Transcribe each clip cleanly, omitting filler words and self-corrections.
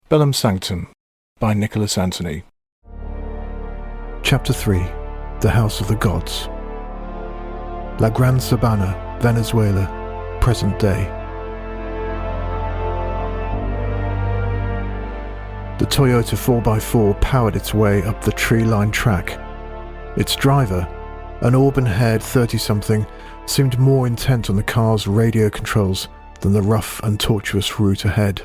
Bellum Sanctum by Nicholas Anthony. Chapter 3. The House of the Gods. La Gran Sabana, Venezuela, present day. The Toyota 4x4 powered its way up the tree-lined track. Its driver, an auburn-haired 30-something, seemed more intent on the car's radio controls than the rough and tortuous route ahead.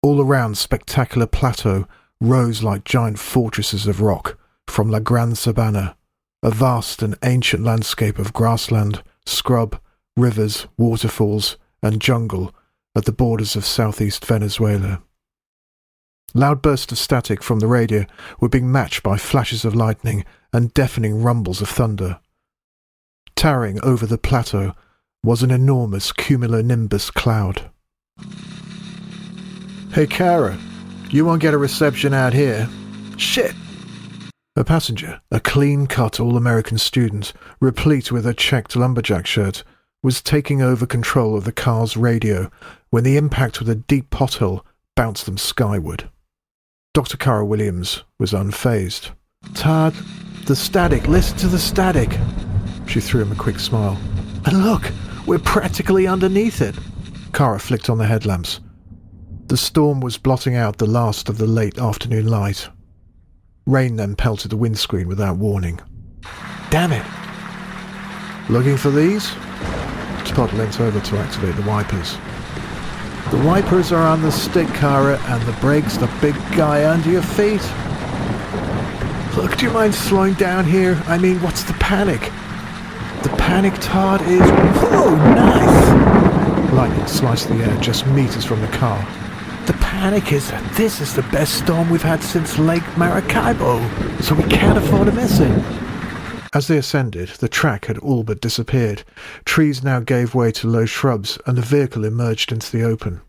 All around, spectacular plateau rose like giant fortresses of rock from La Gran Sabana, a vast and ancient landscape of grassland, scrub, rivers, waterfalls, and jungle at the borders of southeast Venezuela. Loud bursts of static from the radio were being matched by flashes of lightning and deafening rumbles of thunder. Towering over the plateau was an enormous cumulonimbus cloud. "Hey, Kara, you won't get a reception out here." "Shit!" A passenger, a clean-cut all-American student, replete with a checked lumberjack shirt, was taking over control of the car's radio when the impact with a deep pothole bounced them skyward. Dr. Kara Williams was unfazed. "Todd, the static, listen to the static." She threw him a quick smile. "And look, we're practically underneath it." Kara flicked on the headlamps. The storm was blotting out the last of the late afternoon light. Rain then pelted the windscreen without warning. "Damn it!" "Looking for these?" Todd leant over to activate the wipers. "The wipers are on the stick, Kara, and the brakes the big guy under your feet." "Look, do you mind slowing down here? I mean, what's the panic?" "The panic, Todd, is..." "Whoa, nice!" Lightning sliced the air just meters from the car. "The panic is that this is the best storm we've had since Lake Maracaibo, so we can't afford to miss it." As they ascended, the track had all but disappeared. Trees now gave way to low shrubs, and the vehicle emerged into the open.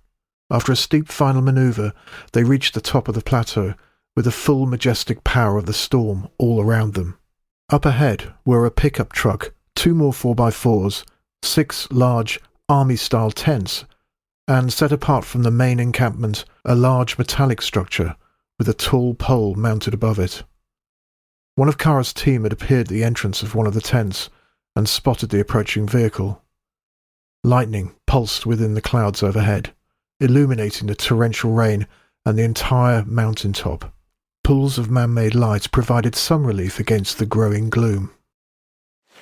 After a steep final manoeuvre, they reached the top of the plateau, with the full majestic power of the storm all around them. Up ahead were a pickup truck, 2 more 4x4s, 6 large army-style tents, and set apart from the main encampment, a large metallic structure with a tall pole mounted above it. One of Kara's team had appeared at the entrance of one of the tents and spotted the approaching vehicle. Lightning pulsed within the clouds overhead, illuminating the torrential rain and the entire mountaintop. Pools of man-made light provided some relief against the growing gloom.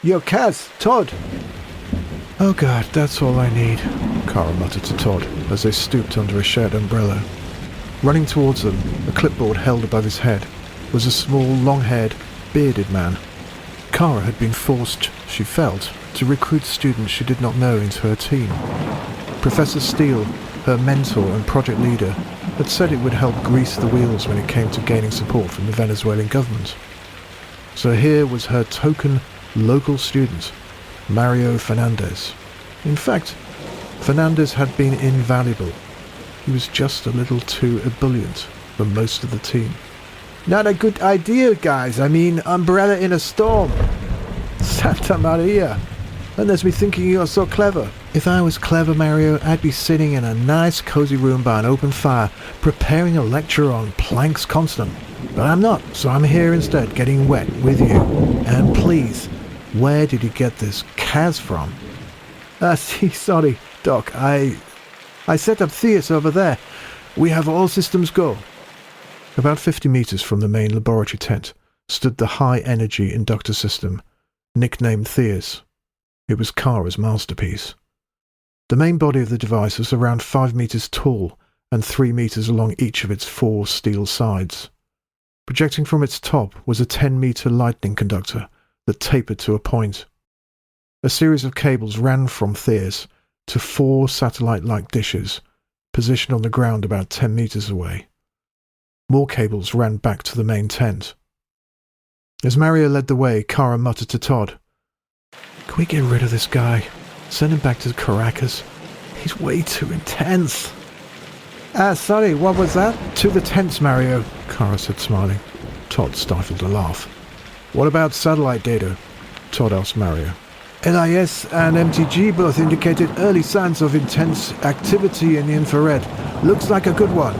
"Yo, Kaz, Todd!" "Oh God, that's all I need," Kara muttered to Todd as they stooped under a shared umbrella. Running towards them, a clipboard held above his head, was a small, long-haired, bearded man. Kara had been forced, she felt, to recruit students she did not know into her team. Professor Steele, her mentor and project leader, had said it would help grease the wheels when it came to gaining support from the Venezuelan government. So here was her token local student, Mario Fernandez. In fact, Fernandez had been invaluable. He was just a little too ebullient for most of the team. "Not a good idea, guys. I mean, umbrella in a storm. Santa Maria. And there's me thinking you're so clever." "If I was clever, Mario, I'd be sitting in a nice cozy room by an open fire, preparing a lecture on Planck's constant. But I'm not, so I'm here instead, getting wet with you. And please, where did you get this Kaz from?" Sorry, Doc. I set up Theus over there. We have all systems go." About 50 meters from the main laboratory tent stood the high-energy inductor system, nicknamed Theus. It was Kara's masterpiece. The main body of the device was around 5 meters tall and 3 meters along each of its 4 steel sides. Projecting from its top was a 10-meter lightning conductor that tapered to a point. A series of cables ran from Theus to 4 satellite-like dishes, positioned on the ground about 10 meters away. More cables ran back to the main tent. As Mario led the way, Kara muttered to Todd, "Can we get rid of this guy? Send him back to Caracas. He's way too intense." Sorry, what was that?" "To the tents, Mario," Kara said, smiling. Todd stifled a laugh. "What about satellite data?" Todd asked Mario. "LIS and MTG both indicated early signs of intense activity in the infrared. Looks like a good one."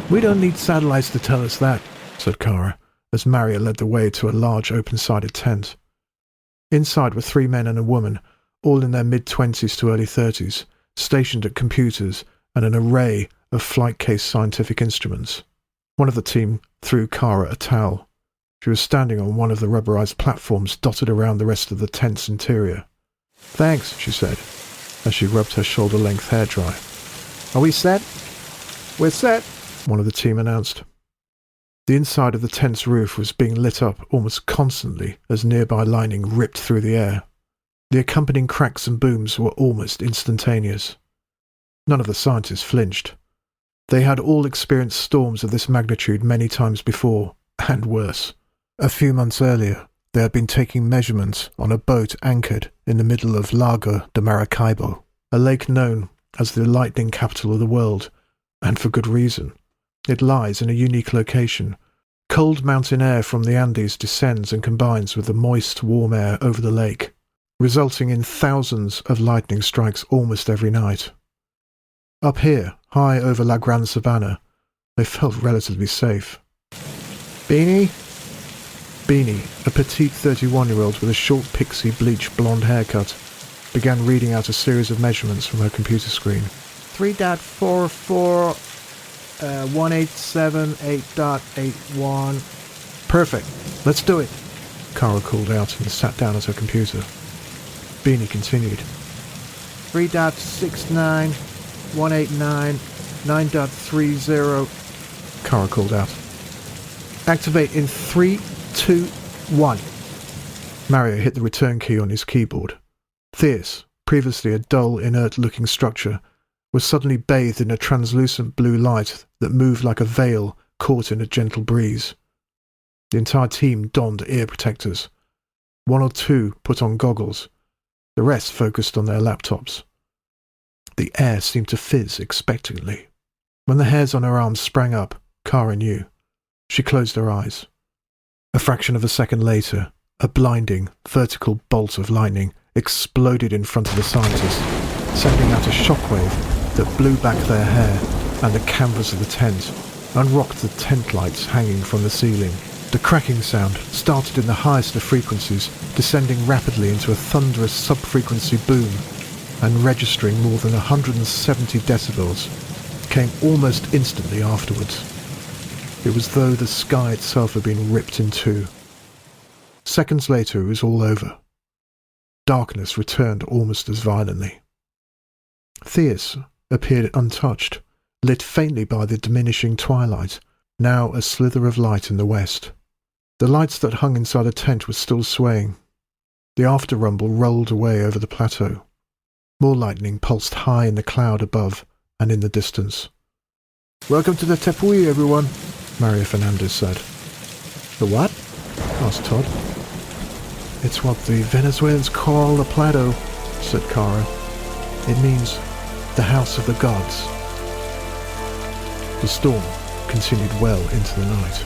We don't need satellites to tell us that, said Kara, as Maria led the way to a large open-sided tent. Inside were 3 men and a woman, all in their mid-20s to early 30s, stationed at computers and an array of flight-case scientific instruments. One of the team threw Kara a towel. She was standing on one of the rubberized platforms dotted around the rest of the tent's interior. Thanks, she said, as she rubbed her shoulder-length hair dry. Are we set? We're set, one of the team announced. The inside of the tent's roof was being lit up almost constantly as nearby lightning ripped through the air. The accompanying cracks and booms were almost instantaneous. None of the scientists flinched. They had all experienced storms of this magnitude many times before, and worse. A few months earlier, they had been taking measurements on a boat anchored in the middle of Lago de Maracaibo, a lake known as the lightning capital of the world, and for good reason. It lies in a unique location. Cold mountain air from the Andes descends and combines with the moist, warm air over the lake, resulting in thousands of lightning strikes almost every night. Up here, high over La Gran Sabana, they felt relatively safe. Beanie? Beanie, a petite 31-year-old with a short pixie bleach blonde haircut, began reading out a series of measurements from her computer screen. 3.44, 1878.81. Perfect. Let's do it, Kara called out and sat down at her computer. Beanie continued. 3.69, 189, 9.30, Kara called out. Activate in 3, 2, 1. Mario hit the return key on his keyboard. Theus, previously a dull, inert-looking structure, was suddenly bathed in a translucent blue light that moved like a veil caught in a gentle breeze. The entire team donned ear protectors. 1 or 2 put on goggles. The rest focused on their laptops. The air seemed to fizz expectantly. When the hairs on her arms sprang up, Kara knew. She closed her eyes. A fraction of a second later, a blinding, vertical bolt of lightning exploded in front of the scientists, sending out a shockwave that blew back their hair and the canvas of the tent, and rocked the tent lights hanging from the ceiling. The cracking sound started in the highest of frequencies, descending rapidly into a thunderous sub-frequency boom, and registering more than 170 decibels, came almost instantly afterwards. It was though the sky itself had been ripped in two. Seconds later it was all over. Darkness returned almost as violently. Theus appeared untouched, lit faintly by the diminishing twilight, now a slither of light in the west. The lights that hung inside the tent were still swaying. The after-rumble rolled away over the plateau. More lightning pulsed high in the cloud above and in the distance. "Welcome to the Tepuy, everyone," Mario Fernandez said. "The what?" asked Todd. "It's what the Venezuelans call the plateau," said Kara. "It means the house of the gods." The storm continued well into the night.